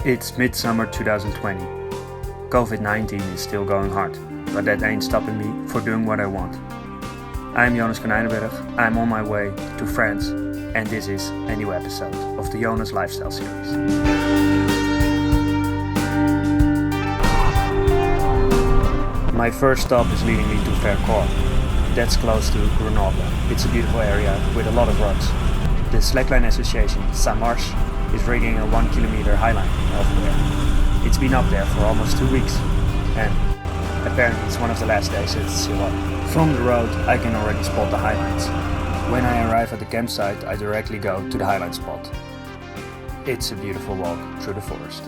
It's midsummer 2020. COVID-19 is still going hard, but that ain't stopping me for doing what I want. I'm Jonas Konijnenberg, I'm on my way to France, and this is a new episode of the Jonas Lifestyle series. My first stop is leading me to Vercors. That's close to Grenoble. It's a beautiful area with a lot of rocks. The Slackline association, Samarche, is rigging a 1 kilometer highline over there. It's been up there for almost 2 weeks, and apparently it's one of the last days it's still up. From the road I can already spot the highlines. When I arrive at the campsite I directly go to the highline spot. It's a beautiful walk through the forest.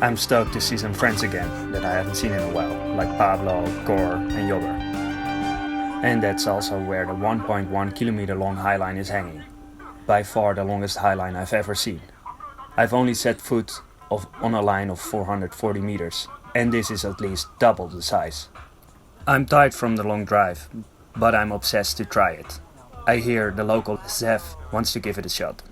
I'm stoked to see some friends again that I haven't seen in a while, like Pablo, Cor and Jobber. And that's also where the 1.1 kilometer long highline is hanging. By far the longest highline I've ever seen. I've only set foot on a line of 440 meters, and this is at least double the size. I'm tired from the long drive, but I'm obsessed to try it. I hear the local Zeph wants to give it a shot.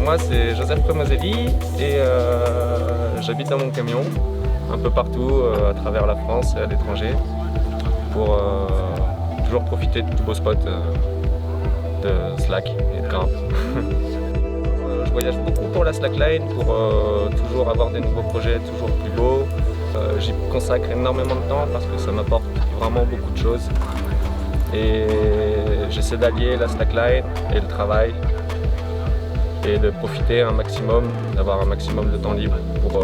Moi c'est Jonas Premoselli et j'habite dans mon camion un peu partout à travers la France et à l'étranger pour toujours profiter de tous beaux spots de slack et de grimpe. Je voyage beaucoup pour la slackline pour toujours avoir des nouveaux projets toujours plus beaux. J'y consacre énormément de temps parce que ça m'apporte vraiment beaucoup de choses et j'essaie d'allier la slackline et le travail et de profiter un maximum, d'avoir un maximum de temps libre pour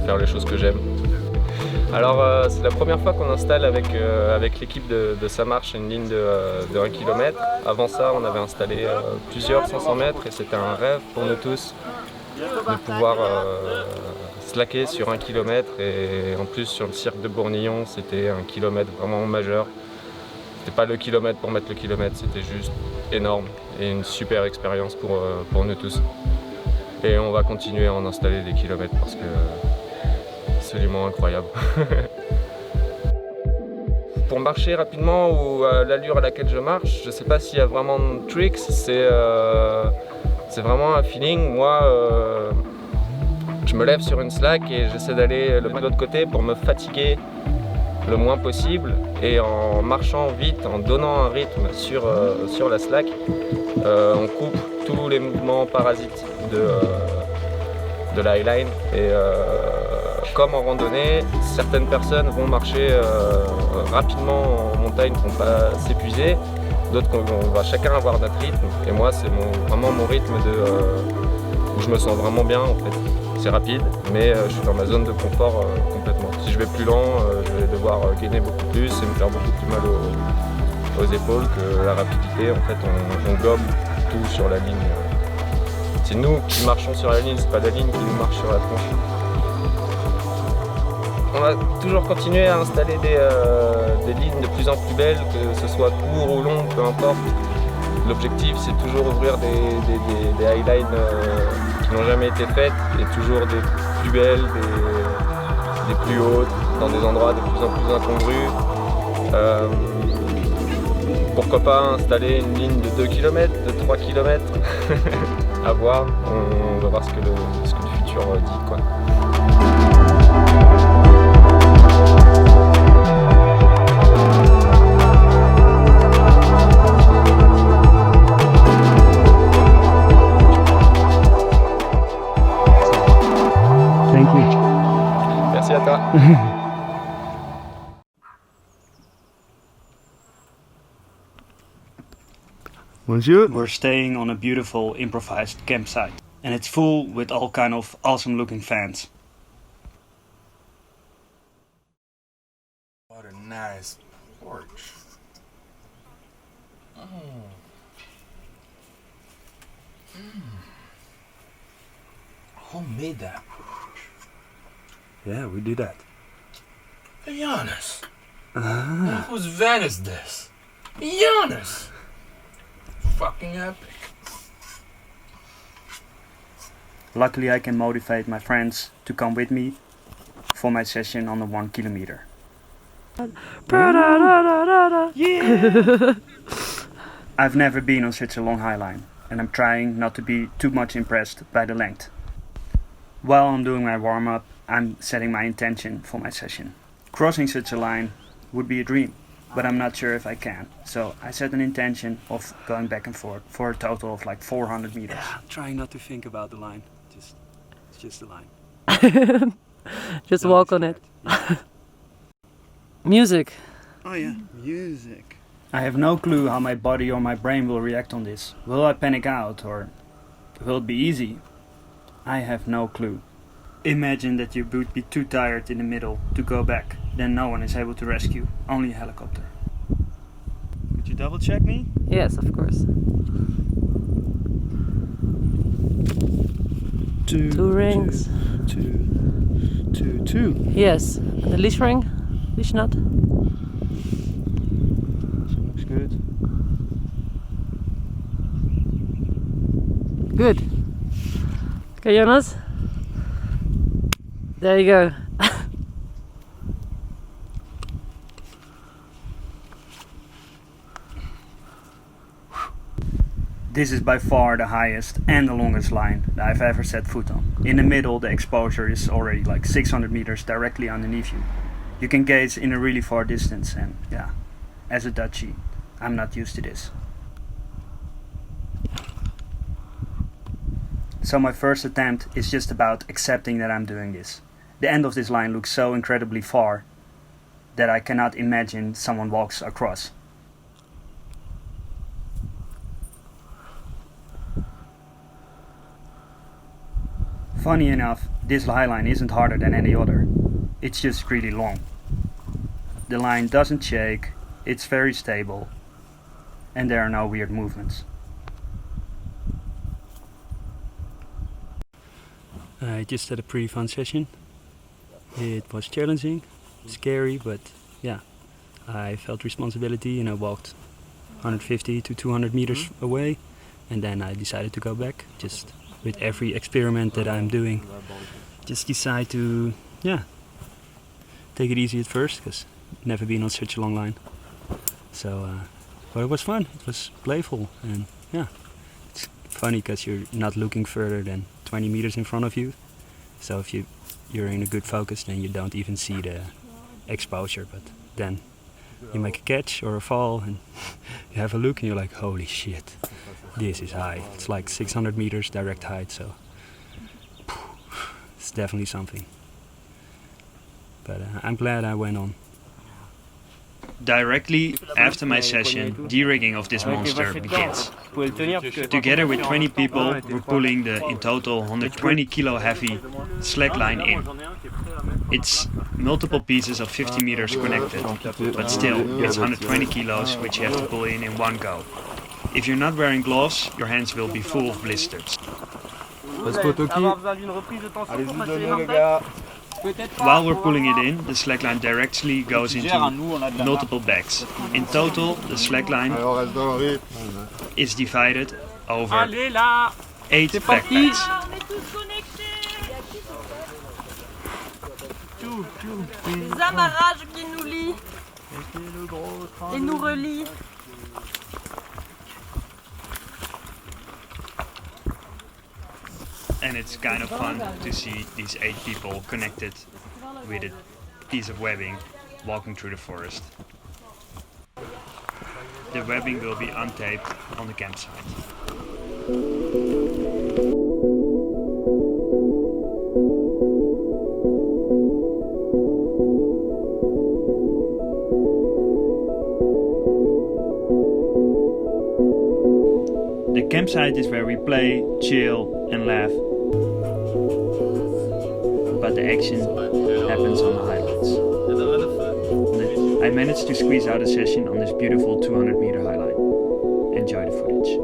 faire les choses que j'aime. Alors c'est la première fois qu'on installe avec l'équipe de Samarche une ligne de 1 km. Avant ça on avait installé plusieurs 500 mètres et c'était un rêve pour nous tous de pouvoir slacker sur 1 km et en plus sur le cirque de Bourguignon c'était un kilomètre vraiment majeur. C'était pas le kilomètre pour mettre le kilomètre, c'était juste énorme et une super expérience pour nous tous. Et on va continuer à en installer des kilomètres parce que c'est absolument incroyable. Pour marcher rapidement ou à l'allure à laquelle je marche, je sais pas s'il y a vraiment de tricks, c'est vraiment un feeling. Moi, je me lève sur une slack et j'essaie d'aller de l'autre côté pour me fatiguer le moins possible et en marchant vite, en donnant un rythme sur la slack, on coupe tous les mouvements parasites de la highline et comme en randonnée, certaines personnes vont marcher rapidement en montagne pour ne pas s'épuiser, d'autres on va chacun avoir notre rythme et moi c'est vraiment mon rythme où je me sens vraiment bien en fait. C'est rapide, mais je suis dans ma zone de confort complètement. Si je vais plus lent, je vais devoir gainer beaucoup plus et me faire beaucoup plus mal aux épaules que la rapidité. En fait, on gobe tout sur la ligne. C'est nous qui marchons sur la ligne, c'est pas la ligne qui nous marche sur la tronche. On va toujours continuer à installer des lignes de plus en plus belles, que ce soit court ou long, peu importe. L'objectif c'est toujours ouvrir des highlines qui n'ont jamais été faites et toujours plus belles, des plus hautes, dans des endroits de plus en plus incongrus. Pourquoi pas installer une ligne de 2 km, de 3 km à voir, on va voir ce que le futur dit, quoi. Thank you. Merci à toi. Bonjour. We're staying on a beautiful improvised campsite, and it's full with all kind of awesome looking fans. What a nice porch. Who made that porch? Yeah, we do that. Jonas. Whose van is this? Jonas. Fucking epic. Luckily I can motivate my friends to come with me for my session on the 1 kilometer. Yeah. I've never been on such a long highline, and I'm trying not to be too much impressed by the length. While I'm doing my warm-up, I'm setting my intention for my session. Crossing such a line would be a dream, but I'm not sure if I can. So I set an intention of going back and forth for a total of like 400 meters. Yeah, I'm trying not to think about the line. It's just the line. Just walk on it. Yeah. Music. Oh yeah, music. I have no clue how my body or my brain will react on this. Will I panic out or will it be easy? I have no clue. Imagine that you would be too tired in the middle to go back. Then no one is able to rescue, only a helicopter. Could you double check me? Yes, of course. Two rings. Two. Yes. The leash ring? Leash knot? Looks good. Good. Okay, Jonas. There you go. This is by far the highest and the longest line that I've ever set foot on. In the middle, the exposure is already like 600 meters directly underneath you. You can gaze in a really far distance, and yeah, as a Dutchie, I'm not used to this. So my first attempt is just about accepting that I'm doing this. The end of this line looks so incredibly far that I cannot imagine someone walks across. Funny enough, this highline isn't harder than any other. It's just really long. The line doesn't shake, it's very stable, and there are no weird movements. I just had a pretty fun session. It was challenging, scary, but yeah, I felt responsibility and I walked 150 to 200 meters away, and then I decided to go back. Just with every experiment that I'm doing, just decide to, yeah, take it easy at first, because never been on such a long line. So, but it was fun. It was playful, and yeah, it's funny because you're not looking further than 20 meters in front of you. So if you're in a good focus, then you don't even see the exposure. But then you make a catch or a fall, and you have a look, and you're like, holy shit, this is high. It's like 600 meters direct height, so it's definitely something. But I'm glad I went on. Directly after my session, derigging of this monster begins. Together with 20 people, we're pulling the in total 120 kilo heavy slackline in. It's multiple pieces of 50 meters connected, but still, it's 120 kilos which you have to pull in one go. If you're not wearing gloves, your hands will be full of blisters. While we're pulling it in, the slackline directly goes into multiple bags. In total, the slackline is divided over 8 backpacks. Les amarrages qui nous lient et nous relient. And it's kind of fun to see these 8 people connected with a piece of webbing walking through the forest. The webbing will be untaped on the campsite. The campsite is where we play, chill and laugh. But the action happens on the highlights. I managed to squeeze out a session on this beautiful 200-meter highline. Enjoy the footage.